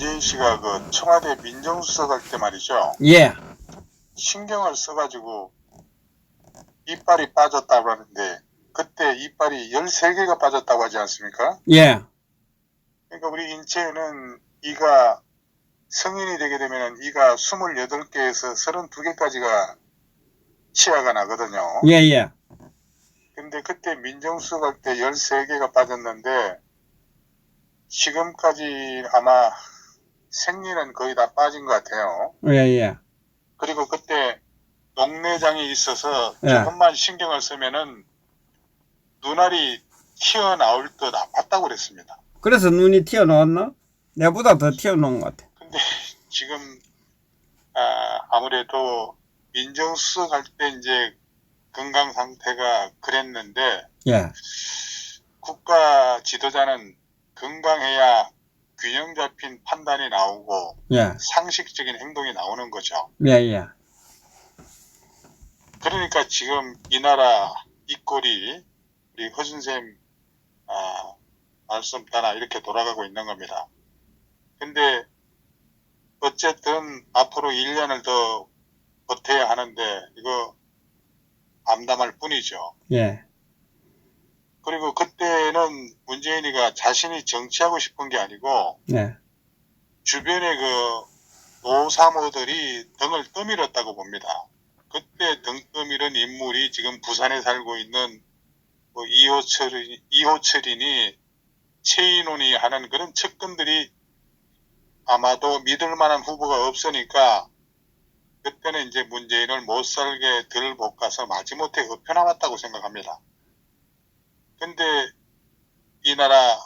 문재인 씨가 그 청와대 민정수석 할 때 말이죠. 예, 신경을 써가지고 이빨이 빠졌다고 하는데 그때 이빨이 13개가 빠졌다고 하지 않습니까? 예, 그러니까 우리 인체에는 이가 성인이 되게 되면 이가 28개에서 32개까지가 치아가 나거든요. 예, 예. 근데 그때 민정수석 할 때 13개가 빠졌는데 지금까지 아마 생리는 거의 다 빠진 것 같아요. 예, 예. 그리고 그때 녹내장이 있어서 예. 조금만 신경을 쓰면은 눈알이 튀어나올 듯 아팠다고 그랬습니다. 그래서 눈이 튀어나왔나? 내보다 더 튀어나온 것 같아. 근데 지금 아무래도 민정수석 할 때 이제 건강 상태가 그랬는데 예, 국가 지도자는 건강해야 균형 잡힌 판단이 나오고 예, 상식적인 행동이 나오는 거죠. 예, 예. 그러니까 지금 이 나라 이 꼴이 우리 허준쌤 말씀 따라 이렇게 돌아가고 있는 겁니다. 근데 어쨌든 앞으로 1년을 더 버텨야 하는데 이거 암담할 뿐이죠. 예, 그리고 그때는 문재인이가 자신이 정치하고 싶은 게 아니고 예, 주변의 그 노사모들이 등을 떠밀었다고 봅니다. 그때 등 떠밀은 인물이 지금 부산에 살고 있는 뭐 이호철이니 최인훈이 하는 그런 측근들이 아마도 믿을 만한 후보가 없으니까 그때는 이제 문재인을 못 살게 들 못 가서 마지못해 엎혀나왔다고 생각합니다. 근데 이 나라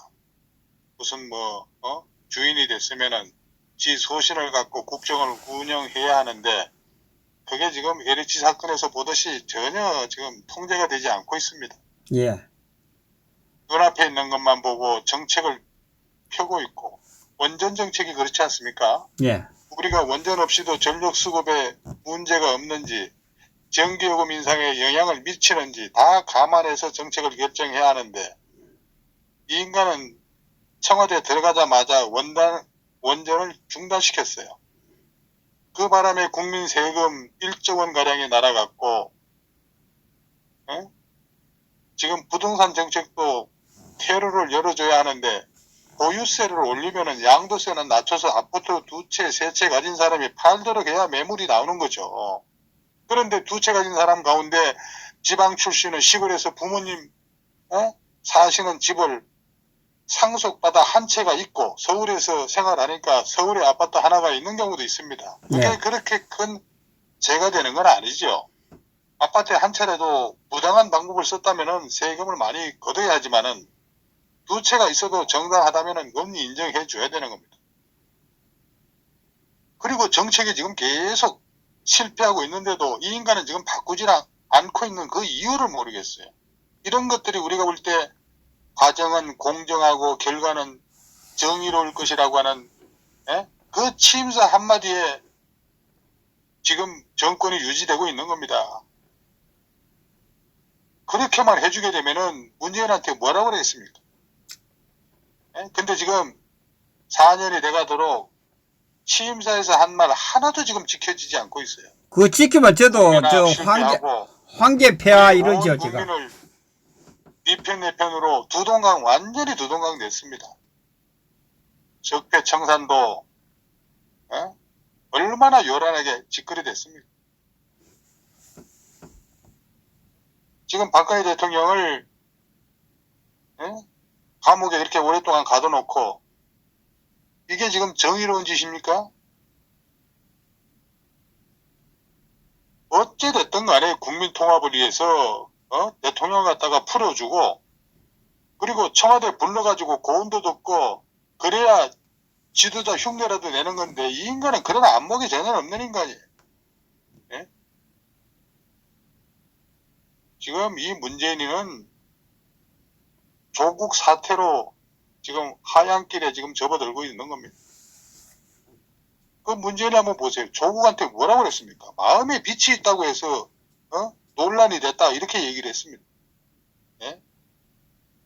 무슨 주인이 됐으면은 지 소신을 갖고 국정을 운영해야 하는데 그게 지금 LH 사건에서 보듯이 전혀 지금 통제가 되지 않고 있습니다. 예, 눈앞에 있는 것만 보고 정책을 펴고 있고 원전 정책이 그렇지 않습니까? 예, 우리가 원전 없이도 전력 수급에 문제가 없는지 전기요금 인상에 영향을 미치는지 다 감안해서 정책을 결정해야 하는데 이 인간은 청와대 들어가자마자 원전을 중단시켰어요. 그 바람에 국민 세금 1조 원 가량이 날아갔고 지금 부동산 정책도 퇴로를 열어줘야 하는데 보유세를 올리면은 양도세는 낮춰서 아파트 2채, 3채 가진 사람이 팔도록 해야 매물이 나오는 거죠. 그런데 2채 가진 사람 가운데 지방 출신은 시골에서 부모님 사시는 집을 상속받아 한 채가 있고 서울에서 생활하니까 서울에 아파트 하나가 있는 경우도 있습니다. 그게 네. 그렇게 큰 죄가 되는 건 아니죠. 아파트에 한 채라도 부당한 방법을 썼다면은 세금을 많이 걷어야 하지만은 2채가 있어도 정당하다면은 그건 인정해 줘야 되는 겁니다. 그리고 정책이 지금 계속 실패하고 있는데도 이 인간은 지금 바꾸지 않고 있는 그 이유를 모르겠어요. 이런 것들이 우리가 볼 때 과정은 공정하고 결과는 정의로울 것이라고 하는 그 취임사 한마디에 지금 정권이 유지되고 있는 겁니다. 그렇게만 해주게 되면은 문재인한테 뭐라고 그랬습니까? 근데 지금 4년이 돼가도록 취임사에서 한 말 하나도 지금 지켜지지 않고 있어요. 그거 지키면 저도 저 실패하고 황제 폐하 우리 이러죠, 온 제가. 국민을 네 편 내 편으로 완전히 두동강 됐습니다. 적폐청산도 얼마나 요란하게 짓거리 됐습니까? 지금 박근혜 대통령을 감옥에 이렇게 오랫동안 가둬놓고 이게 지금 정의로운 짓입니까? 어찌됐든 간에 국민 통합을 위해서 대통령 갖다가 풀어주고 그리고 청와대 불러가지고 고운도 듣고 그래야 지도자 흉내라도 내는 건데 이 인간은 그런 안목이 전혀 없는 인간이에요. 지금 이 문재인이는 조국 사태로 지금 하얀길에 지금 접어들고 있는 겁니다. 그 문재인 한번 보세요. 조국한테 뭐라고 그랬습니까? 마음에 빛이 있다고 해서 논란이 됐다 이렇게 얘기를 했습니다.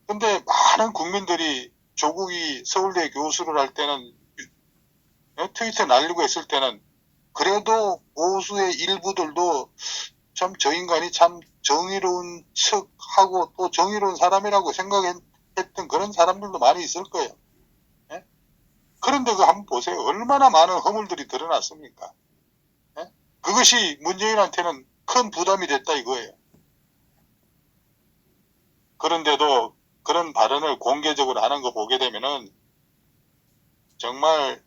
근데 많은 국민들이 조국이 서울대 교수를 할 때는 트위터 날리고 했을 때는 그래도 보수의 일부들도 참 저 인간이 참 정의로운 척하고 또 정의로운 사람이라고 생각했던 그런 사람들도 많이 있을 거예요. 예? 그런데 그 한번 보세요. 얼마나 많은 허물들이 드러났습니까? 예? 그것이 문재인한테는 큰 부담이 됐다 이거예요. 그런데도 그런 발언을 공개적으로 하는 거 보게 되면은 정말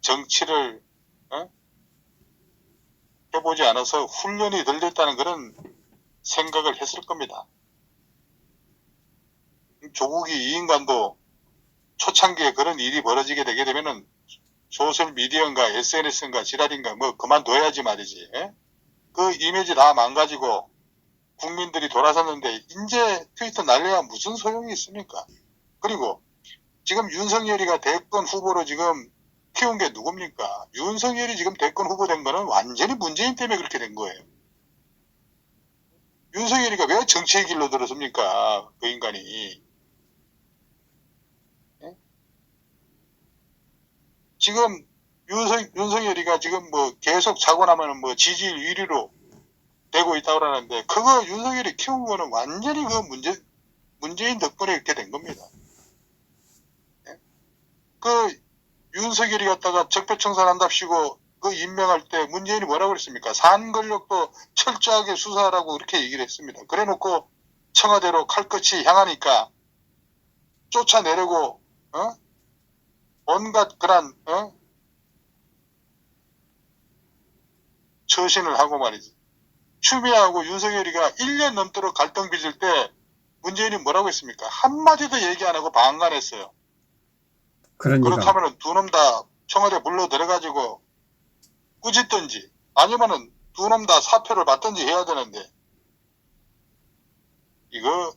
정치를 해보지 않아서 훈련이 덜 됐다는 그런 생각을 했을 겁니다. 조국이 이 인간도 초창기에 그런 일이 벌어지게 되게 되면은 소셜미디어인가 SNS인가 지랄인가 뭐 그만둬야지 말이지. 그 이미지 다 망가지고 국민들이 돌아섰는데 이제 트위터 날려야 무슨 소용이 있습니까? 그리고 지금 윤석열이가 대권 후보로 지금 키운 게 누굽니까? 윤석열이 지금 대권 후보 된 거는 완전히 문재인 때문에 그렇게 된 거예요. 윤석열이가 왜 정치의 길로 들었습니까? 그 인간이. 지금 윤석열이가 지금 뭐 계속 자고 나면은 뭐 지지율 1위로 되고 있다고 그러는데 그거 윤석열이 키운 거는 완전히 그 문재인 덕분에 이렇게 된 겁니다. 그 윤석열이 갖다가 적폐청산한답시고 그 임명할 때 문재인이 뭐라고 그랬습니까? 산 권력도 철저하게 수사하라고 그렇게 얘기를 했습니다. 그래 놓고 청와대로 칼끝이 향하니까 쫓아내려고 온갖 그런 처신을 하고 말이지. 추미애하고 윤석열이가 1년 넘도록 갈등 빚을 때 문재인이 뭐라고 했습니까? 한마디도 얘기 안 하고 방관했어요. 그러니까. 그렇다면 두 놈 다 청와대 불러 들어가지고 꾸짖든지 아니면은 두 놈 다 사표를 받든지 해야 되는데 이거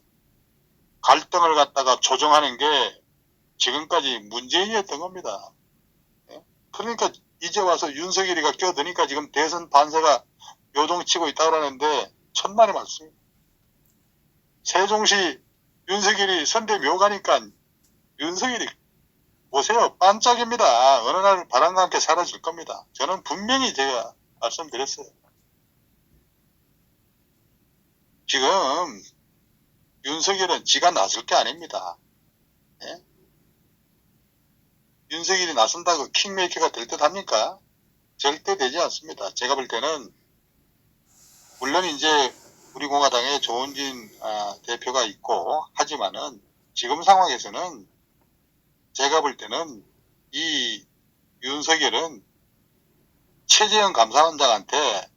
갈등을 갖다가 조정하는 게 지금까지 문재인이었던 겁니다. 그러니까 이제 와서 윤석열이가 껴드니까 지금 대선 반세가 요동치고 있다고 하는데 천만의 말씀입니다. 세종시 윤석열이 선대 묘가니까 윤석열이 보세요. 반짝입니다. 어느 날 바람과 함께 사라질 겁니다. 저는 분명히 제가 말씀드렸어요. 지금 윤석열은 지가 나설 게 아닙니다. 예? 윤석열이 나선다고 킹메이커가 될 듯 합니까? 절대 되지 않습니다. 제가 볼 때는 물론 이제 우리 공화당에 조은진 대표가 있고 하지만은 지금 상황에서는 제가 볼 때는 이 윤석열은 최재형 감사원장한테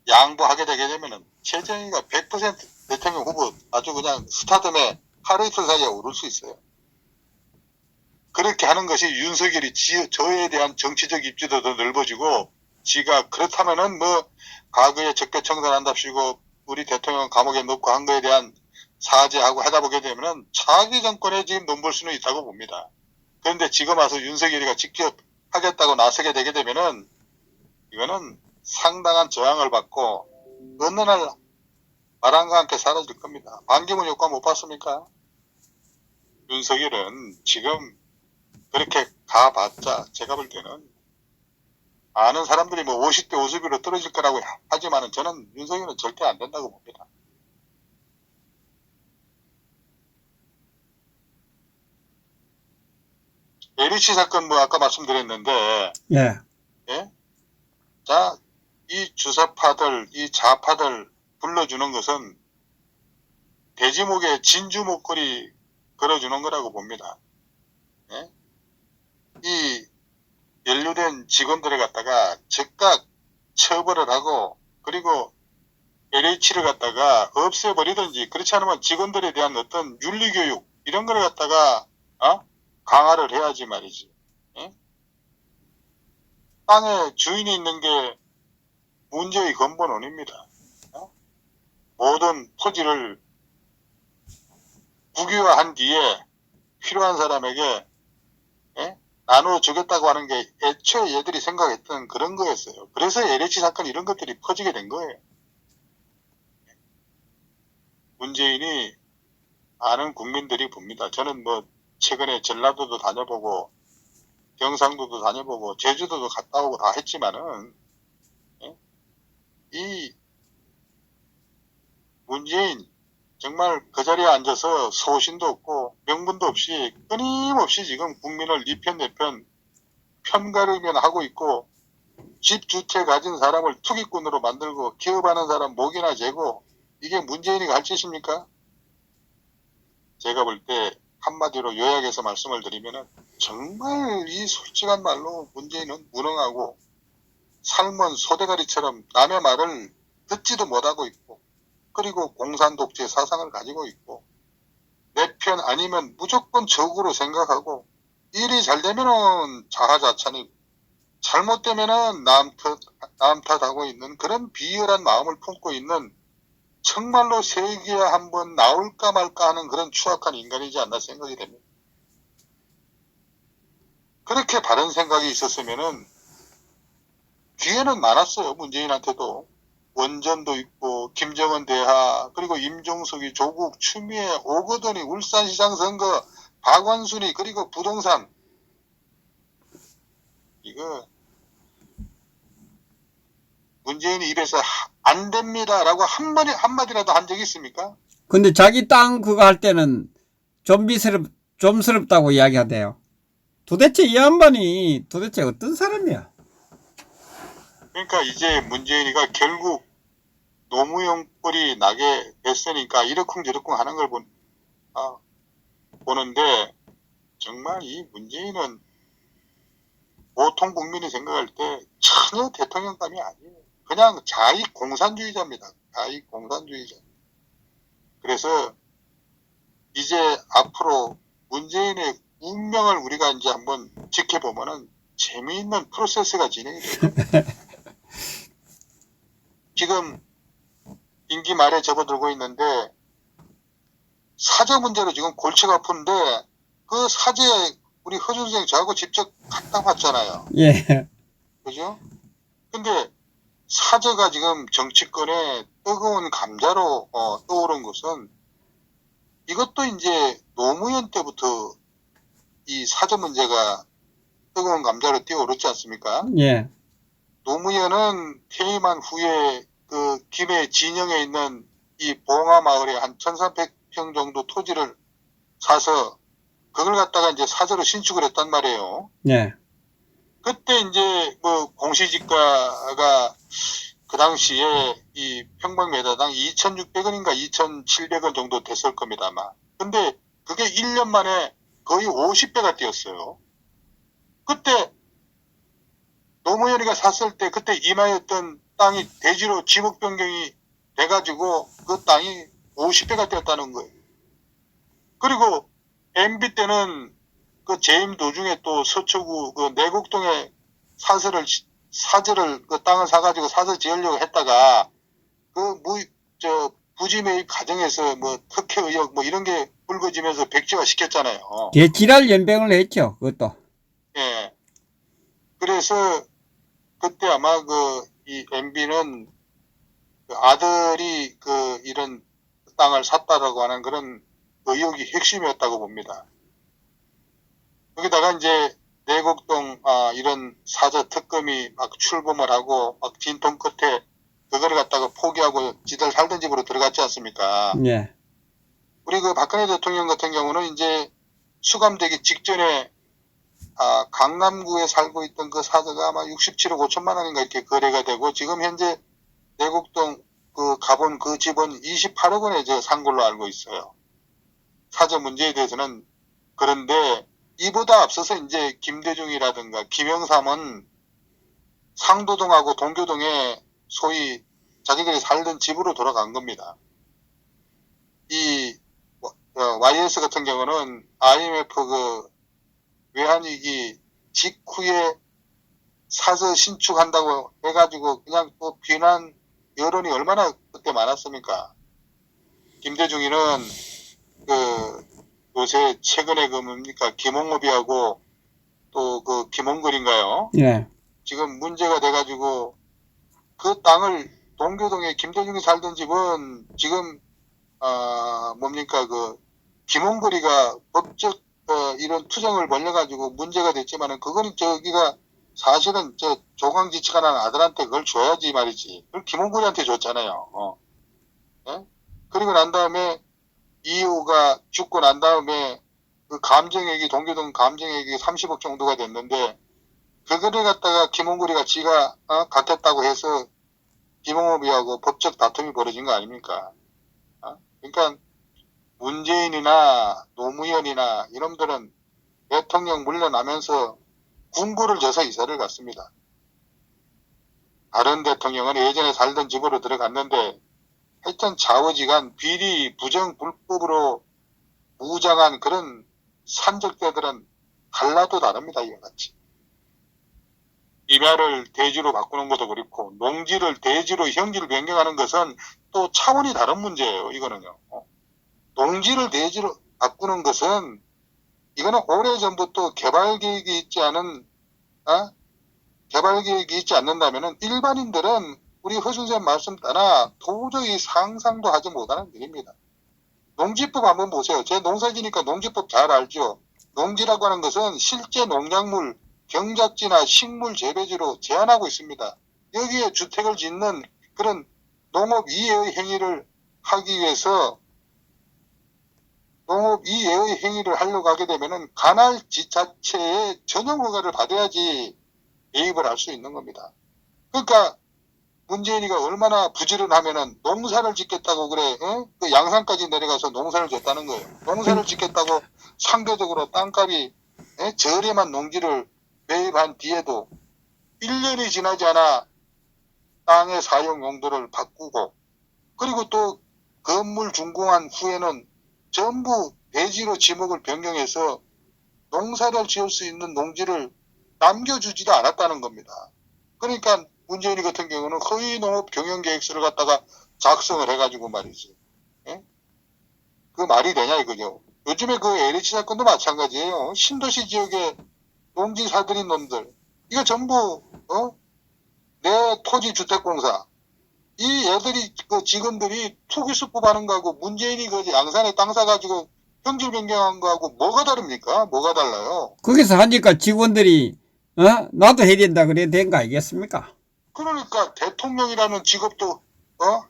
양보하게 되게 되면은 최재형이가 100% 대통령 후보 아주 그냥 스타덤에 하루 이틀 사이에 오를 수 있어요. 그렇게 하는 것이 윤석열이 저에 대한 정치적 입지도 더 넓어지고 지가 그렇다면은 뭐 과거에 적폐청산한답시고 우리 대통령 감옥에 넣고 한 거에 대한 사죄하고 하다 보게 되면은 차기 정권에 지금 넘볼 수는 있다고 봅니다. 그런데 지금 와서 윤석열이가 직접 하겠다고 나서게 되게 되면은 이거는 상당한 저항을 받고 어느 날 바람과 함께 사라질 겁니다. 반기문 효과 못 봤습니까? 윤석열은 지금 그렇게 가봤자 제가 볼 때는 많은 사람들이 뭐 50대 50으로 떨어질 거라고 하지만은 저는 윤석열은 절대 안 된다고 봅니다. LH 사건 뭐 아까 말씀드렸는데 예. 자, 이 주사파들, 이 좌파들 불러주는 것은 돼지목에 진주 목걸이 걸어주는 거라고 봅니다. 이 연루된 직원들을 갖다가 즉각 처벌을 하고 그리고 LH를 갖다가 없애버리든지 그렇지 않으면 직원들에 대한 어떤 윤리교육 이런 걸 갖다가 강화를 해야지 말이지. 땅에 주인이 있는 게 문제의 근본원입니다. 모든 토지를 국유화한 뒤에 필요한 사람에게 나눠주겠다고 하는 게 애초에 얘들이 생각했던 그런 거였어요. 그래서 LH 사건 이런 것들이 퍼지게 된 거예요. 문재인이 많은 국민들이 봅니다. 저는 뭐 최근에 전라도도 다녀보고 경상도도 다녀보고 제주도도 갔다 오고 다 했지만은 예? 이 문재인 정말 그 자리에 앉아서 소신도 없고 명분도 없이 끊임없이 지금 국민을 네 편 내 편 편가르면 하고 있고 집 두 채 가진 사람을 투기꾼으로 만들고 기업하는 사람 목이나 재고 이게 문재인이가 할 짓입니까? 제가 볼 때 한마디로 요약해서 말씀을 드리면은 정말 이 솔직한 말로 문재인은 무능하고 삶은 소대가리처럼 남의 말을 듣지도 못하고 있고 그리고 공산독재 사상을 가지고 있고 내 편 아니면 무조건 적으로 생각하고 일이 잘 되면은 자화자찬이고 잘못되면은 남 탓하고 있는 그런 비열한 마음을 품고 있는 정말로 세계에 한번 나올까 말까 하는 그런 추악한 인간이지 않나 생각이 됩니다. 그렇게 바른 생각이 있었으면은 기회는 많았어요. 문재인한테도. 원전도 있고 김정은 대하 그리고 임종석이 조국 추미애 오거돈이 울산시장 선거 박원순이 그리고 부동산 이거 문재인이 입에서 안 됩니다라고 한마디라도 한 적이 있습니까? 근데 자기 땅 그거 할 때는 좀스럽다고 이야기하대요. 도대체 이 양반이 도대체 어떤 사람이야? 그러니까 이제 문재인이가 결국 노무현 꼴이 나게 됐으니까 이러쿵저러쿵 하는 걸 보는데 정말 이 문재인은 보통 국민이 생각할 때 전혀 대통령감이 아니에요. 그냥 자익 공산주의자입니다. 자익 공산주의자. 그래서 이제 앞으로 문재인의 운명을 우리가 이제 한번 지켜보면은 재미있는 프로세스가 진행이 돼요. 지금 임기 말에 접어들고 있는데 사저 문제로 지금 골치가 아픈데 그 사제 우리 허준 선생 저하고 직접 갔다 왔잖아요. 예. 그죠? 근데 사저가 지금 정치권의 뜨거운 감자로 떠오른 것은 이것도 이제 노무현 때부터 이 사저 문제가 뜨거운 감자로 뛰어오르지 않습니까? 예. 노무현은 퇴임한 후에 그 김해 진영에 있는 이 봉화 마을에 한 1300평 정도 토지를 사서 그걸 갖다가 이제 사저로 신축을 했단 말이에요. 예. 그때 이제 뭐 공시지가가 그 당시에 이 평방미터당 2,600원인가 2,700원 정도 됐을 겁니다, 아마. 근데 그게 1년 만에 거의 50배가 뛰었어요. 그때 노무현이가 샀을 때 그때 임하였던 땅이 대지로 지목 변경이 돼가지고 그 땅이 50배가 뛰었다는 거예요. 그리고 MB 때는 그 재임 도중에 또 서초구 그 내곡동에 사저를 그 땅을 사가지고 사저 지으려고 했다가 그 부지 매입 과정에서 뭐 특혜 의혹 뭐 이런 게 불거지면서 백지화 시켰잖아요. 지랄 연병을 했죠. 그것도. 예. 그래서 그때 아마 이 MB는 그 아들이 이런 땅을 샀다라고 하는 그런 의혹이 핵심이었다고 봅니다. 여기다가 이제 내곡동 이런 사저 특검이 막 출범을 하고 막 진통 끝에 그거를 갖다가 포기하고 지들 살던 집으로 들어갔지 않습니까? 예. 우리 그 박근혜 대통령 같은 경우는 이제 수감되기 직전에 강남구에 살고 있던 그 사저가 아마 67억 5천만 원인가 이렇게 거래가 되고 지금 현재 내곡동 그 가본 그 집은 28억 원에 산 걸로 알고 있어요. 사저 문제에 대해서는. 그런데 이보다 앞서서 이제 김대중이라든가 김영삼은 상도동하고 동교동에 소위 자기들이 살던 집으로 돌아간 겁니다. 이 YS 같은 경우는 IMF 그 외환위기 직후에 사서 신축한다고 해가지고 그냥 또 비난 여론이 얼마나 그때 많았습니까? 김대중이는 요새 최근에 뭡니까 김홍업이하고 또 그 김홍걸인가요? 예. 지금 문제가 돼가지고 그 땅을 동교동에 김대중이 살던 집은 지금 뭡니까 김홍걸이가 법적 이런 투정을 벌려가지고 문제가 됐지만은 그거는 저기가 사실은 저 조강지치가 난 아들한테 그걸 줘야지 말이지. 그걸 김홍근이한테 줬잖아요. 예? 그리고 난 다음에 이호가 죽고 난 다음에 그 감정액이 동교동 감정액이 30억 정도가 됐는데 그거를 갖다가 김홍근이가 지가 갖겠다고 해서 김홍업이하고 법적 다툼이 벌어진 거 아닙니까? 그러니까 문재인이나 노무현이나 이놈들은 대통령 물러나면서 군부를 져서 이사를 갔습니다. 다른 대통령은 예전에 살던 집으로 들어갔는데 하여튼 좌우지간 비리 부정 불법으로 무장한 그런 산적대들은 달라도 다릅니다. 이와 같이. 입야를 대지로 바꾸는 것도 그렇고 농지를 대지로 형질 변경하는 것은 또 차원이 다른 문제예요. 이거는요. 농지를 대지로 바꾸는 것은 이거는 오래전부터 개발 계획이 있지 않는다면은 일반인들은 우리 허 선생님 말씀 따라 도저히 상상도 하지 못하는 일입니다. 농지법 한번 보세요. 제 농사지니까 농지법 잘 알죠. 농지라고 하는 것은 실제 농작물, 경작지나 식물 재배지로 제한하고 있습니다. 여기에 주택을 짓는 그런 농업 이외의 행위를 하기 위해서 농업 이외의 행위를 하려고 하게 되면은 관할 지자체의 전용 허가를 받아야지 개입을 할 수 있는 겁니다. 그러니까 문재인이가 얼마나 부지런하면은 농사를 짓겠다고 그래, 그 양산까지 내려가서 농사를 짓다는 거예요. 농사를 짓겠다고 상대적으로 땅값이 저렴한 농지를 매입한 뒤에도 1년이 지나지 않아 땅의 사용 용도를 바꾸고 그리고 또 건물 준공한 후에는 전부 대지로 지목을 변경해서 농사를 지을 수 있는 농지를 남겨주지도 않았다는 겁니다. 그러니까 문재인이 같은 경우는 허위 농업 경영계획서를 갖다가 작성을 해가지고 말이지. 예? 그 말이 되냐 이거죠. 요즘에 그 LH 사건도 마찬가지예요. 신도시 지역에 농지 사들인 놈들. 이거 전부 내 토지주택공사. 이 애들이 그 직원들이 투기수법 하는 거하고 문재인이 그 양산에 땅 사가지고 형질 변경한 거하고 뭐가 다릅니까? 뭐가 달라요? 거기서 하니까 직원들이 나도 해야 된다 그래 된 거 아니겠습니까? 그러니까 대통령이라는 직업도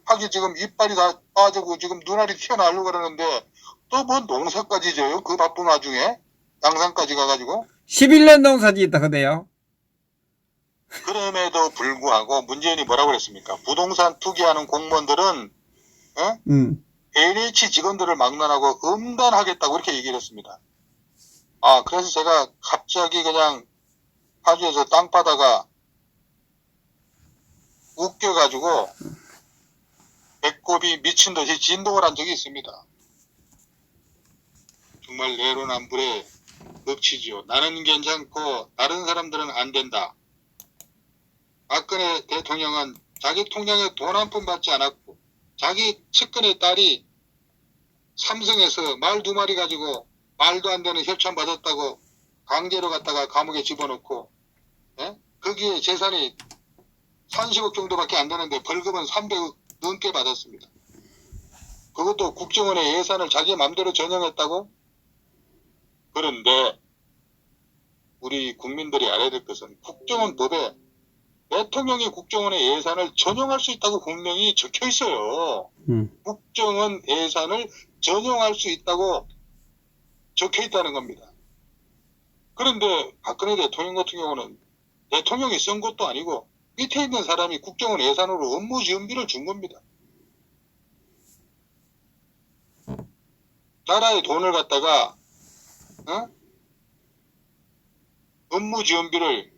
하기 지금 이빨이 다 빠지고 지금 눈알이 튀어나오려고 그러는데 또 뭐 농사까지 져요? 그 바쁜 와중에 양산까지 가가지고 11년 농사 짓다 그래요. 그럼에도 불구하고 문재인이 뭐라고 그랬습니까? 부동산 투기하는 공무원들은 LH 직원들을 막론하고 음단하겠다고 이렇게 얘기를 했습니다. 그래서 제가 갑자기 그냥 파주에서 땅 파다가 웃겨가지고 배꼽이 미친 듯이 진동을 한 적이 있습니다. 정말 내로남불에 엎치지요. 나는 괜찮고 다른 사람들은 안 된다. 박근혜 대통령은 자기 통장에 돈 한 푼 받지 않았고 자기 측근의 딸이 삼성에서 말 2마리 가지고 말도 안 되는 협찬 받았다고 강제로 갔다가 감옥에 집어넣고 거기에 재산이 30억 정도밖에 안 되는데 벌금은 300억 넘게 받았습니다. 그것도 국정원의 예산을 자기 맘대로 전용했다고? 그런데 우리 국민들이 알아야 될 것은 국정원 법에 대통령이 국정원의 예산을 전용할 수 있다고 분명히 적혀 있어요. 국정원 예산을 전용할 수 있다고 적혀 있다는 겁니다. 그런데 박근혜 대통령 같은 경우는 대통령이 쓴 것도 아니고 밑에 있는 사람이 국정원 예산으로 업무 지원비를 준 겁니다. 나라의 돈을 갖다가 업무 지원비를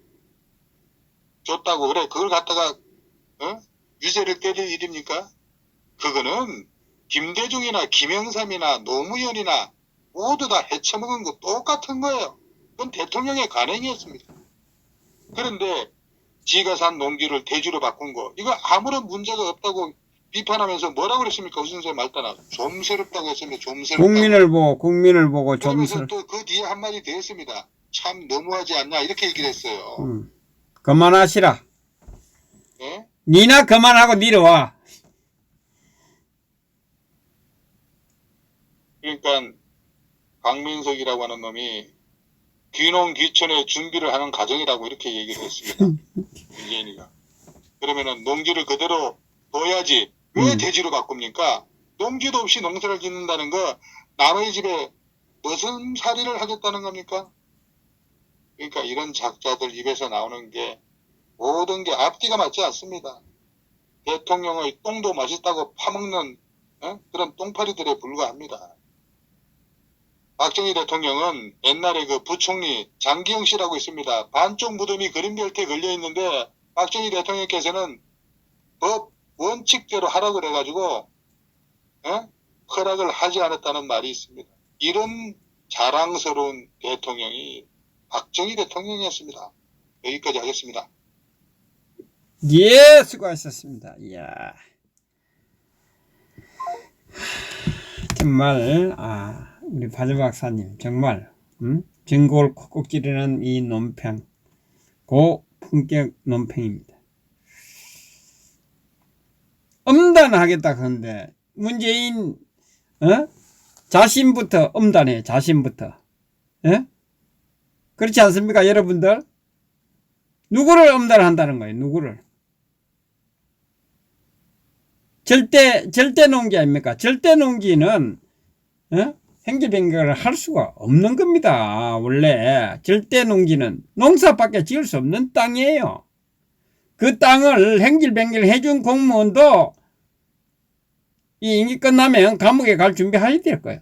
줬다고 그래 그걸 갖다가 유죄를 때릴 일입니까? 그거는 김대중이나 김영삼이나 노무현이나 모두 다 해쳐먹은 거 똑같은 거예요. 그건 대통령의 관행이었습니다. 그런데 지가 산 농지를 대지로 바꾼 거 이거 아무런 문제가 없다고 비판하면서 뭐라고 그랬습니까? 우선 선생님 말따나 좀스럽다고 했습니다. 좀스럽다고. 국민을 보고 그러면서 또 그 뒤에 한마디 더 했습니다. 참 너무하지 않냐 이렇게 얘기를 했어요. 그만하시라. 예? 니나 그만하고 내려와. 그러니까 박민석이라고 하는 놈이 귀농귀촌의 준비를 하는 과정이라고 이렇게 얘기를 했습니다. 문재인이가. 그러면은 농지를 그대로 둬야지 왜 대지로 바꿉니까? 농지도 없이 농사를 짓는다는 거 남의 집에 무슨 살이를 하겠다는 겁니까? 그러니까 이런 작자들 입에서 나오는 게 모든 게 앞뒤가 맞지 않습니다. 대통령의 똥도 맛있다고 파먹는 그런 똥파리들에 불과합니다. 박정희 대통령은 옛날에 그 부총리 장기영 씨라고 있습니다. 반쪽 무덤이 그린벨트에 걸려 있는데 박정희 대통령께서는 법 원칙대로 하라고 해가지고 허락을 하지 않았다는 말이 있습니다. 이런 자랑스러운 대통령이 박정희 대통령이었습니다. 여기까지 하겠습니다. 예, 수고하셨습니다. 이야. 정말, 우리 바질 박사님, 정말, 전골 콕콕 찌르는 이 논평, 고품격 논평입니다. 엄단하겠다 그런데, 문재인, 자신부터 엄단해, 자신부터. 그렇지 않습니까, 여러분들? 누구를 엄단한다는 거예요, 누구를? 절대 농기 아닙니까? 절대 농기는, 행기변경을 할 수가 없는 겁니다. 원래, 절대 농기는 농사밖에 지을 수 없는 땅이에요. 그 땅을 행길변경을 해준 공무원도 이 임기 끝나면 감옥에 갈 준비해야 될 거예요.